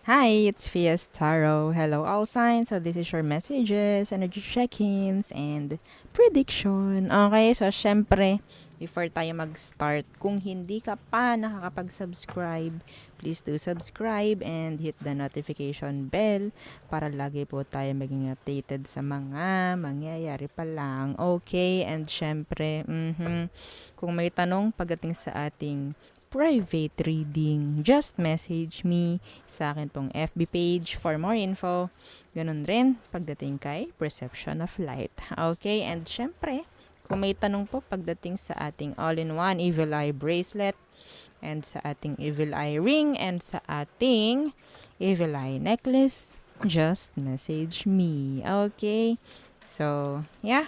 Hi, it's Fias Tarot. Hello, all signs. So, this is your messages, energy check-ins, and prediction. Okay, so syempre, before tayo mag-start, kung hindi ka pa nakakapag-subscribe, please do subscribe and hit the notification bell para lagi po tayo maging updated sa mga mangyayari pa lang. Okay, and syempre, kung may tanong pagdating sa ating private reading, just message me sa akin pong FB page for more info. Ganun rin pagdating kay Perception of Light. Okay, and syempre, kung may tanong po pagdating sa ating all-in-one Evil Eye Bracelet, and sa ating Evil Eye Ring, and sa ating Evil Eye Necklace, just message me. Okay? So, yeah.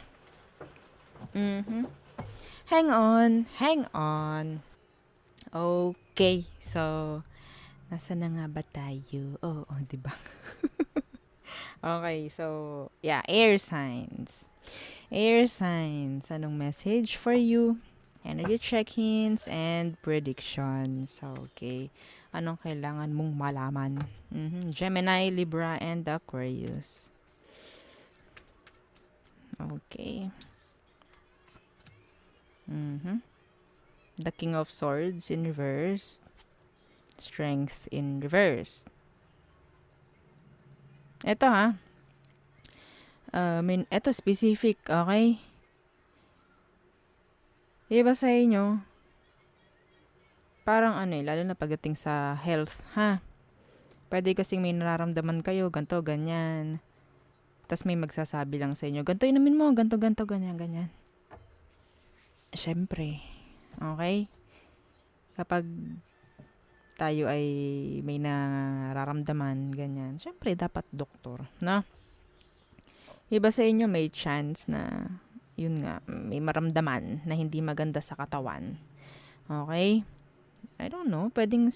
Hang on, hang on. Okay, so, nasa na nga ba tayo? Oo, di ba? Okay, so, yeah, air signs. Air signs, anong message for you? Energy check-ins and predictions. Okay, anong kailangan mong malaman? Gemini, Libra, and Aquarius. Okay. The King of Swords in reverse. Strength in reverse. Ito ha. Ito specific, okay? Iba sa inyo, parang lalo na pagdating sa health, ha? Pwede kasing may nararamdaman kayo, ganto, ganyan. Tapos may magsasabi lang sa inyo, ganto inumin mo, ganto, ganto, ganyan, ganyan. Siyempre, okay? Kapag tayo ay may nararamdaman, ganyan, siyempre dapat doktor, no? Iba sa inyo may chance na, yun nga, may maramdaman na hindi maganda sa katawan. Okay? I don't know, pwedeng,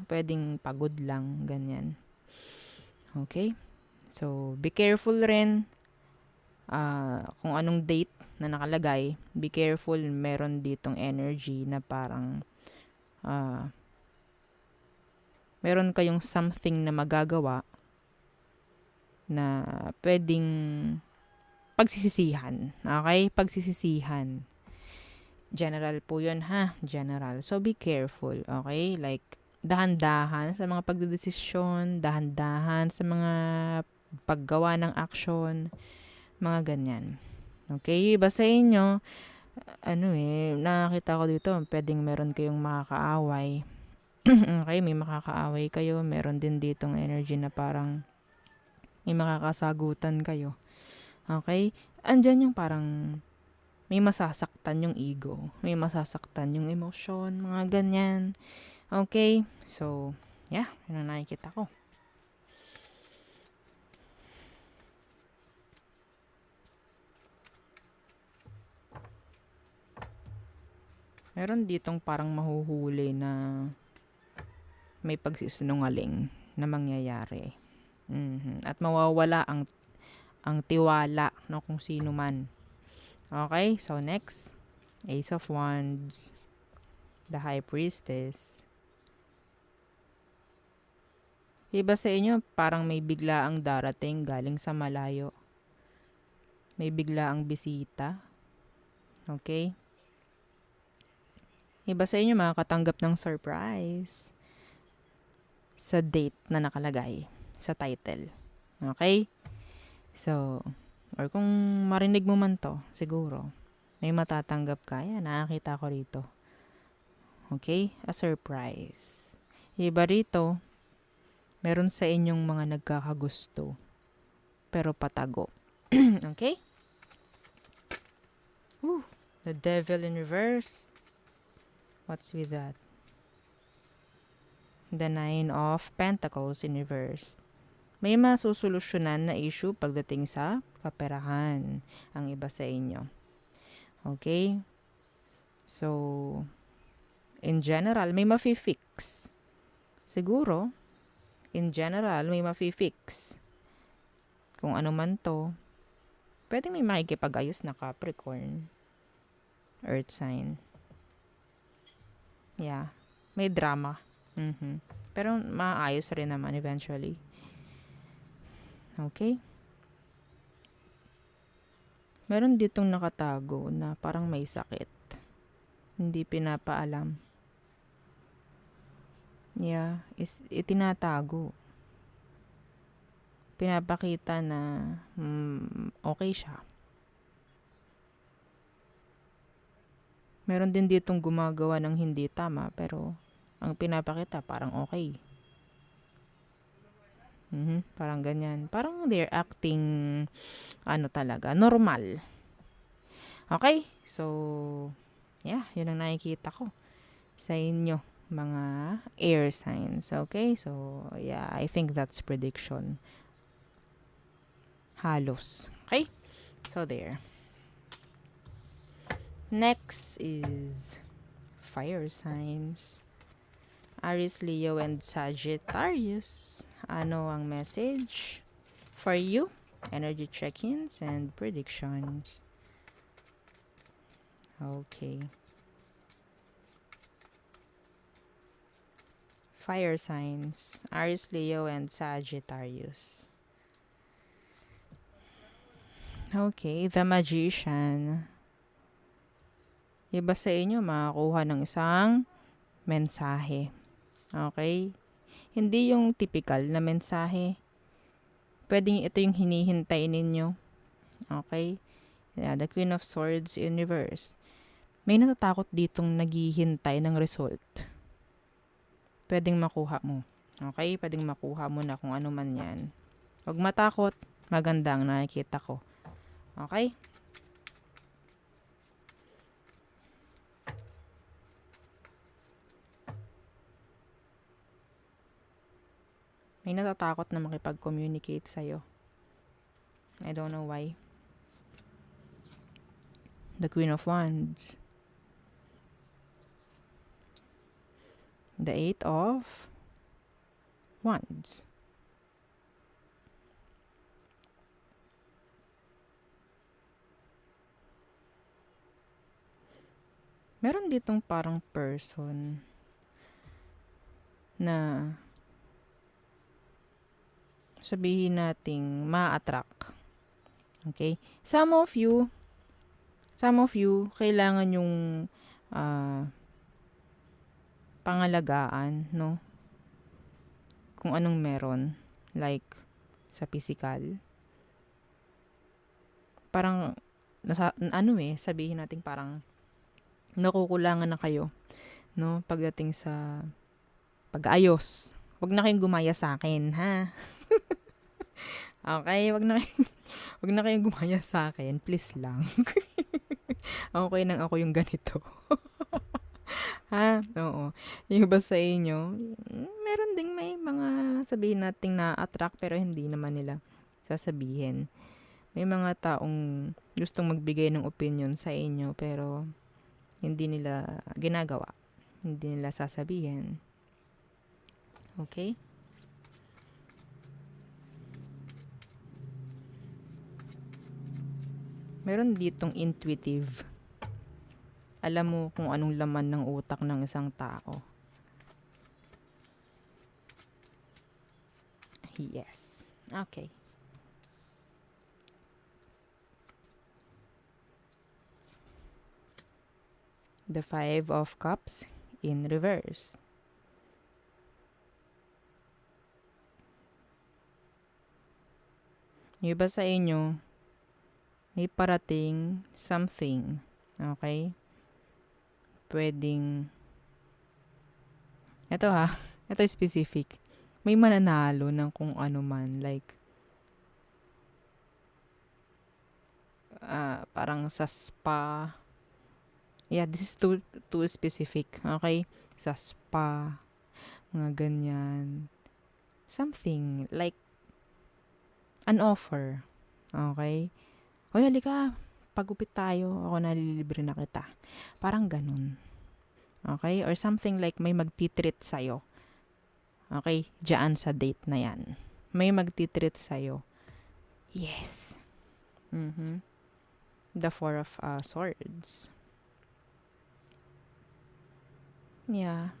pwedeng pagod lang, ganyan. Okay? So, be careful rin kung anong date na nakalagay. Be careful, meron ditong energy na parang meron kayong something na magagawa na pwedeng pagsisisihan. Okay? Pagsisisihan. General po yun, ha? General. So, be careful. Okay? Like, dahan-dahan sa mga pagdedesisyon, dahan-dahan sa mga paggawa ng action, mga ganyan. Okay? Iba sa inyo, nakakita ko dito, pwedeng meron kayong makakaaway. Okay? May makakaaway kayo. Meron din ditong energy na parang may makakasagutan kayo. Okay? Andyan yung parang may masasaktan yung ego, may masasaktan yung emosyon, mga ganyan. Okay? So, yeah, yun ang nakikita ko. Meron ditong parang mahuhuli na may pagsisinungaling na mangyayari. At mawawala ang tiwala no, kung sino man. Okay? So, next. Ace of Wands. The High Priestess. Iba sa inyo, parang may biglaang darating galing sa malayo. May biglaang bisita. Okay? Iba sa inyo, makakatanggap ng surprise sa date na nakalagay sa title. Okay? So, or kung marinig mo man to, siguro, may matatanggap ka. Yan, nakakita ko rito. Okay? A surprise. Iba rito, meron sa inyong mga nagkakagusto, pero patago. Okay? Woo! The Devil in reverse. What's with that? The Nine of Pentacles in reverse. May masusolusyonan na issue pagdating sa kaperahan ang iba sa inyo. Okay? So, in general, may mafi-fix. Siguro, in general, may mafi-fix. Kung ano man to, pwedeng may makikipag-ayos na Capricorn. Earth sign. Yeah. May drama. Pero maayos rin naman eventually. Okay? Meron ditong nakatago na parang may sakit. Hindi pinapaalam. Yeah, itinatago. Pinapakita na okay siya. Meron din ditong gumagawa ng hindi tama pero ang pinapakita parang okay. Parang ganyan. Parang they're acting talaga, normal. Okay? So, yeah, yun ang nakikita ko sa inyo, mga air signs. Okay? So, yeah, I think that's prediction. Halos. Okay? So, there. Next is fire signs. Aries, Leo, and Sagittarius. Ano ang message for you? Energy check-ins and predictions. Okay. Fire signs. Aries, Leo, and Sagittarius. Okay. The Magician. Iba sa inyo makakuha ng isang mensahe. Okay? Hindi yung typical na mensahe. Pwedeng ito yung hinihintay ninyo. Okay? Yeah, the Queen of Swords in reverse. May natatakot ditong naghihintay ng result. Pwedeng makuha mo. Okay? Pwedeng makuha mo na kung ano man yan. Huwag matakot. Maganda ang nakikita ko. Okay? May natatakot na makipag-communicate sa'yo. I don't know why. The Queen of Wands. The Eight of Wands. Meron ditong parang person na sabihin nating ma-attract. Okay? Some of you, kailangan yung pangalagaan, no? Kung anong meron. Like, sa physical. Parang, sabihin natin parang nakukulangan na kayo, no? Pagdating sa pag-ayos. Huwag na kayong gumaya sa akin, ha? Okay, wag na kayong gumaya sa akin, please lang. Okay nang ako yung ganito. Ha? Oo. Yung iba sa inyo, meron ding may mga sabihin nating na-attract pero hindi naman nila sasabihin. May mga taong gustong magbigay ng opinion sa inyo pero hindi nila ginagawa. Hindi nila sasabihin. Okay? Meron ditong intuitive. Alam mo kung anong laman ng utak ng isang tao. Yes. Okay. The Five of Cups in reverse. Yung iba sa inyo, may parating something. Okay? Pwedeng, ito ha, ito specific. May mananalo ng kung ano man. Like, parang sa spa. Yeah, this is too specific. Okay? Sa spa. Mga ganyan. Something like an offer. Okay? Hoy, halika. Pagupit tayo. Ako nalilibre na kita. Parang ganun. Okay? Or something like may magtitreat sa'yo. Okay? Diyan sa date na yan. May magtitreat sa'yo. Yes. The Four of Swords. Yeah.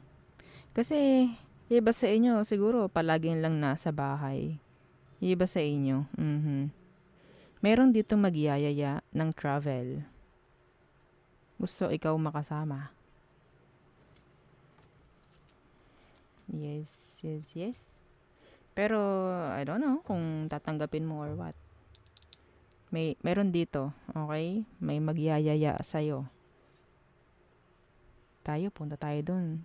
Kasi, Yung iba sa inyo, siguro, palaging lang nasa bahay. Yung iba sa inyo, meron dito magyayaya ng travel. Gusto ikaw makasama. Yes, yes, yes. Pero, I don't know kung tatanggapin mo or what. Meron dito, okay? May magyayaya sa'yo. Punta tayo dun.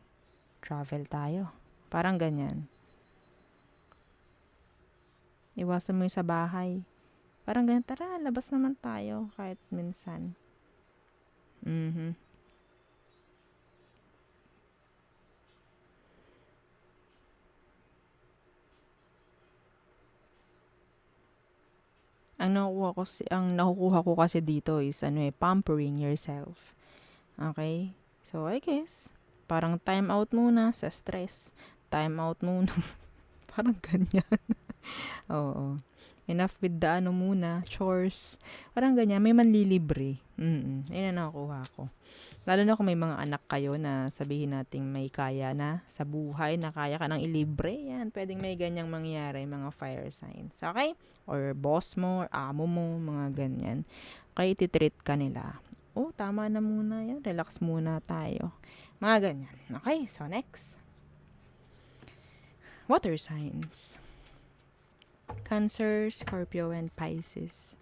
Travel tayo. Parang ganyan. Iwasan mo yung sa bahay. Parang ganyan, tara, labas naman tayo kahit minsan. Mhm. Ang nakukuha ko kasi dito is pampering yourself. Okay? So, I guess, parang time out muna sa stress. Time out muna. Parang ganyan. Oo. Enough with the muna, chores. Parang ganyan, may manlilibre. Yun ang nakukuha ko. Lalo na kung may mga anak kayo na sabihin nating may kaya na sa buhay, na kaya ka nang ilibre, yan, pwedeng may ganyang mangyari, mga fire signs. Okay? Or boss mo, or amo mo, mga ganyan. Okay, ititreat ka nila. Oh, tama na muna yan. Relax muna tayo. Mga ganyan. Okay, so next. Water signs. Cancer, Scorpio, and Pisces.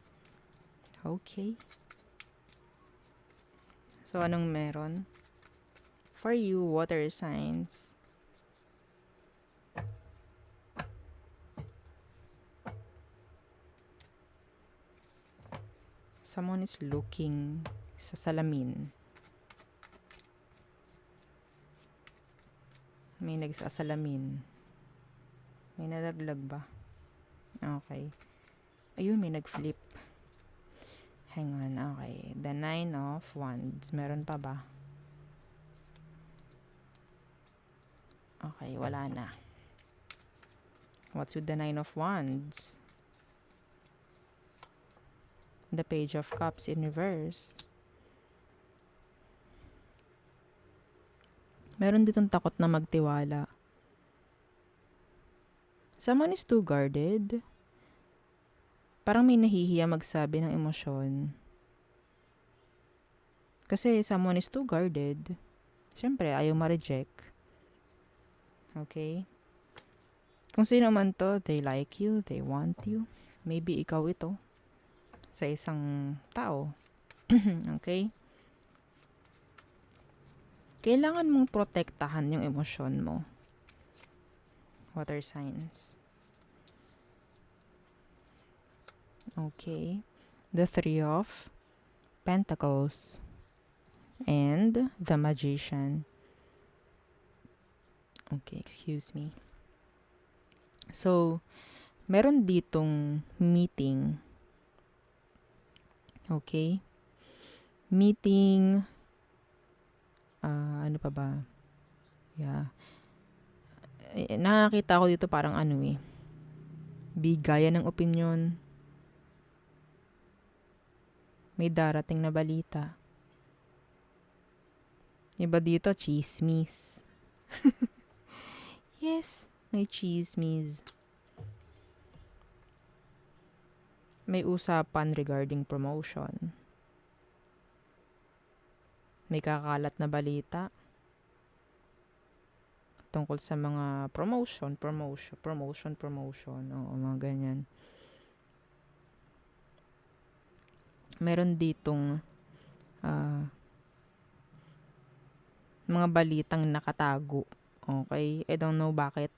Okay. So, anong meron? For you, water signs. Someone is looking sa salamin. May nagsasalamin. May nalaglag ba? Okay. Ayun, may nag-flip. Hang on, okay. The 9 of Wands. Meron pa ba? Okay, wala na. What's with the 9 of Wands? The Page of Cups in reverse. Meron ditong takot na magtiwala. Someone is too guarded. Parang may nahihiya magsabi ng emosyon. Kasi someone is too guarded. Siyempre, ayaw ma-reject. Okay? Kung sino man to, they like you, they want you. Maybe ikaw ito. Sa isang tao. Okay? Kailangan mong protektahan yung emosyon mo. Water signs. Okay. The 3 of Pentacles. And the Magician. Okay, excuse me. So, meron ditong meeting. Okay? Meeting. Ano pa ba? Yeah. Nakakita ko dito parang bigayan ng opinyon. May darating na balita. Iba dito, chismis. Yes, may chismis. May usapan regarding promotion. May kakalat na balita tungkol sa mga promotion. Oo, mga ganyan. Meron ditong mga balitang nakatago. Okay? I don't know bakit.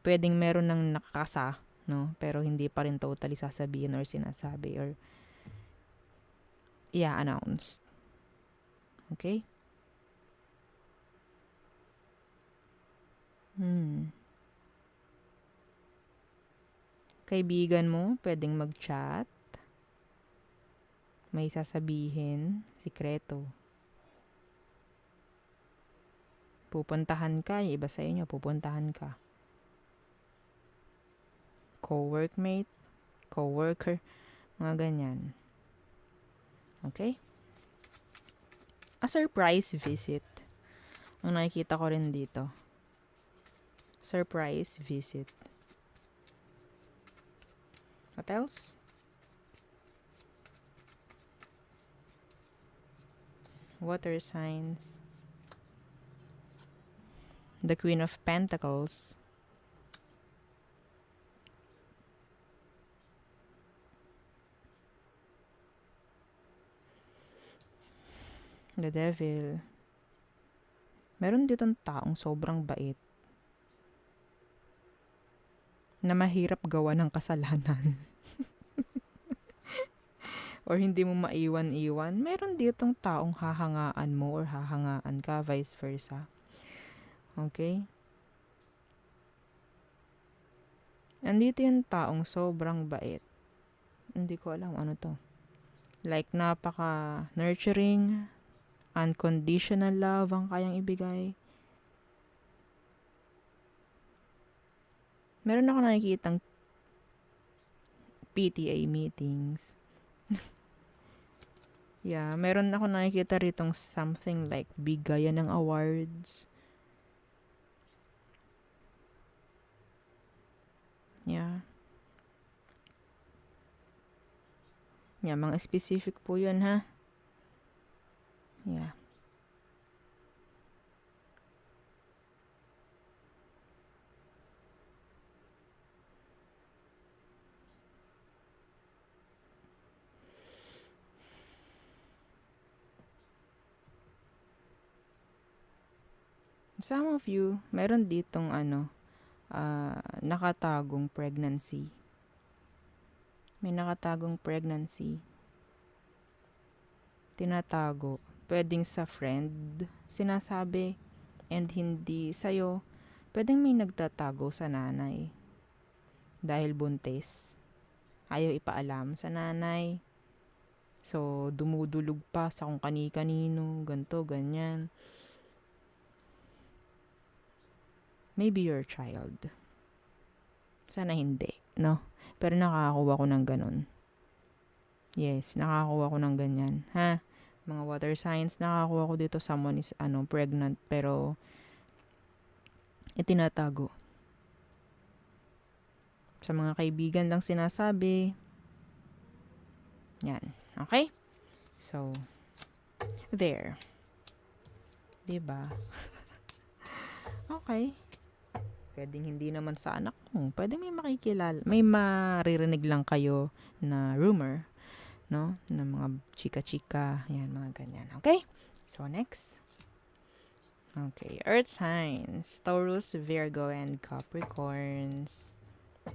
Pwedeng meron ng nakakasa, no? Pero hindi pa rin totally sasabihin or sinasabi or i-announce. Okay? Kaibigan mo, pwedeng mag-chat. May sasabihin, sikreto. Pupuntahan ka, yung iba sa inyo, pupuntahan ka. Co-workmate, co-worker, mga ganyan. Okay? A surprise visit. Ang nakikita ko rin dito. Surprise visit. What else? Water signs. The Queen of Pentacles. The Devil. Meron ditong taong sobrang bait na mahirap gawa ng kasalanan. Or hindi mo maiwan-iwan. Meron ditong taong hahangaan mo or hahangaan ka, vice versa. Okay? Andito yung taong sobrang bait. Hindi ko alam ano to. Like, napaka-nurturing, unconditional love ang kayang ibigay. Meron ako nakikitang PTA meetings. Yeah, meron ako nakikita ritong something like bigayan ng awards. Yeah. Yeah, mga specific po yun, ha? Yeah. Some of you, meron ditong nakatagong pregnancy. May nakatagong pregnancy. Tinatago. Pwedeng sa friend, sinasabi, and hindi sa'yo. Pwedeng may nagtatago sa nanay. Dahil buntis. Ayaw ipaalam sa nanay. So, dumudulog pa sa kung kani-kanino, ganto, ganyan. Maybe your child. Sana hindi, no? Pero nakakakuha ko ng ganun. Yes, nakakakuha ko ng ganyan. Ha? Mga water signs, nakakakuha ko dito someone is pregnant pero itinatago. Sa mga kaibigan lang sinasabi. Yan. Okay? So, there. Diba? Okay. Pwedeng hindi naman sa anak mo. Pwedeng may makikilala. May maririnig lang kayo na rumor. No? Na mga chika-chika. Yan, mga ganyan. Okay? So, next. Okay. Earth signs. Taurus, Virgo, and Capricorns.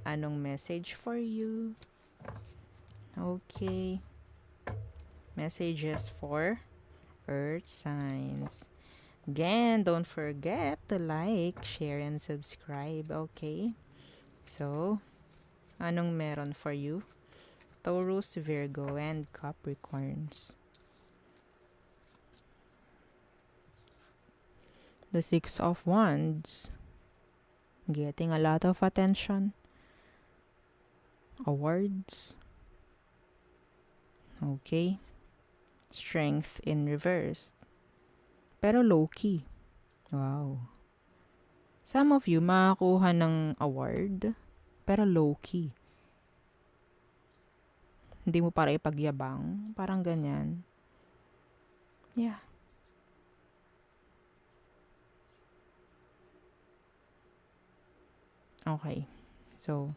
Anong message for you? Okay. Messages for Earth signs. Again, don't forget to like, share, and subscribe, okay? So, anong meron for you? Taurus, Virgo, and Capricorns. The Six of Wands. Getting a lot of attention. Awards. Okay. Strength in reverse. Pero low-key. Wow. Some of you makakuha ng award, pero low-key. Hindi mo para ipagyabang. Parang ganyan. Yeah. Okay. So,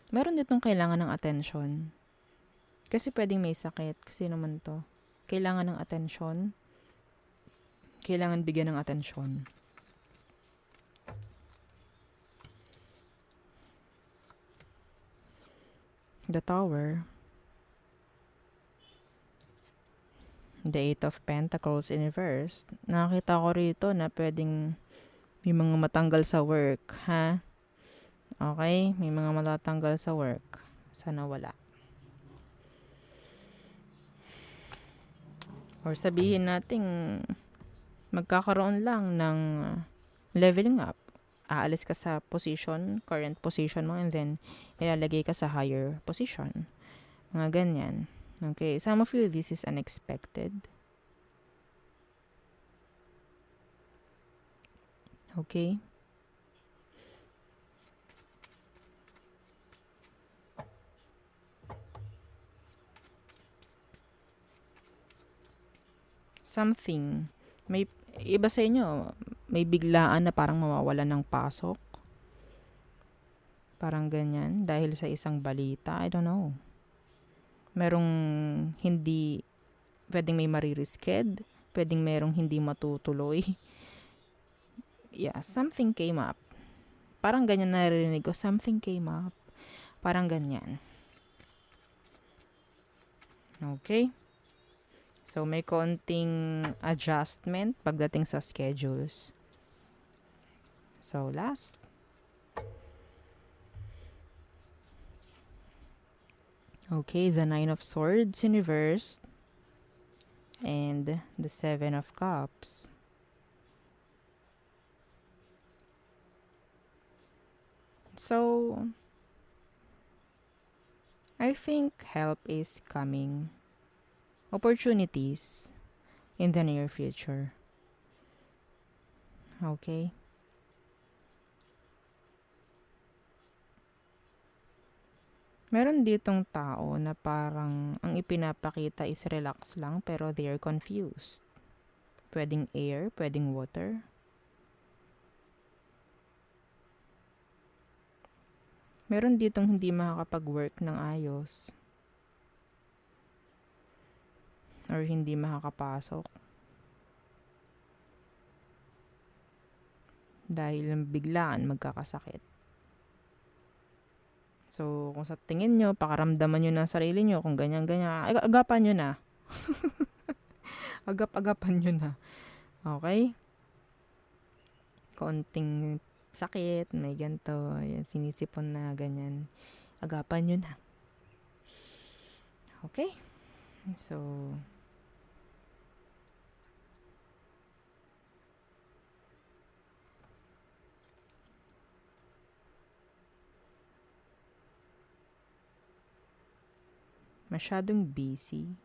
meron ditong kailangan ng attention. Kasi pwedeng may sakit. Kasi naman to. Kailangan ng attention. Kailangan bigyan ng atensyon. The Tower. The Eight of Pentacles in reverse. Nakakita ko rito na pwedeng may mga matanggal sa work, ha? Okay? May mga matatanggal sa work. Sana wala. Or sabihin natin magkakaroon lang ng leveling up. aalis ka sa position, current position mo, and then ilalagay ka sa higher position. Mga ganyan. Okay, some of you, this is unexpected. Okay. Something. May iba sa inyo, may biglaan na parang mawawalan ng pasok. Parang ganyan. Dahil sa isang balita. I don't know. Merong hindi, pwedeng may maririsked. Pwedeng merong hindi matutuloy. Yeah, something came up. Parang ganyan narinig ko. Something came up. Parang ganyan. Okay? So, may konting adjustment pagdating sa schedules. So, last. Okay, the Nine of Swords in reverse. And the Seven of Cups. So, I think help is coming. Opportunities in the near future. Okay? Meron ditong tao na parang ang ipinapakita is relax lang pero they are confused. Pwedeng air, pwedeng water. Meron ditong hindi makakapag-work ng ayos. Or hindi makakapasok. Dahil biglaan magkakasakit. So, kung sa tingin nyo, pakaramdaman nyo na sarili nyo, kung ganyan-ganyan, agapan nyo na. Agap-agapan nyo na. Okay? Konting sakit, may ganito, sinisipon na, ganyan. Agapan nyo na. Okay? So, masyadong busy.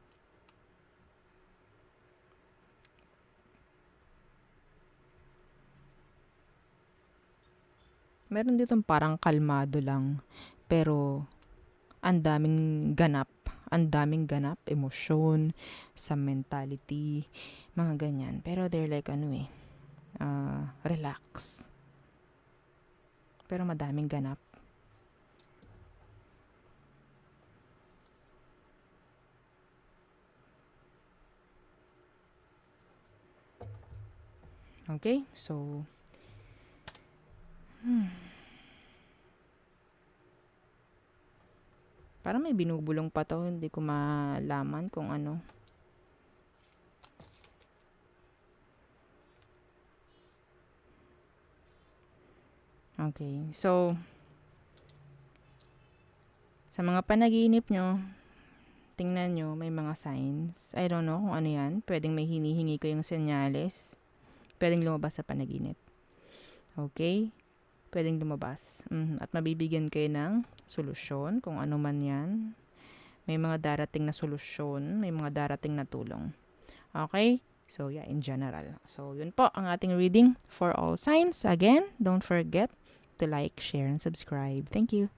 Meron ditong parang kalmado lang. Pero, ang daming ganap. Ang daming ganap. Emosyon, sa mentality, mga ganyan. Pero they're like, relax. Pero madaming ganap. Okay? So, parang may binubulong pa to. Hindi ko malaman kung ano. Okay. So, sa mga panaginip nyo, tingnan nyo, may mga signs. I don't know kung ano yan. Pwedeng may hinihingi ko yung senyales. Pwedeng lumabas sa panaginip. Okay? Pwedeng lumabas. At mabibigyan kayo ng solusyon, kung ano man yan. May mga darating na solusyon, may mga darating na tulong. Okay? So, yeah, in general. So, yun po ang ating reading for all signs. Again, don't forget to like, share, and subscribe. Thank you.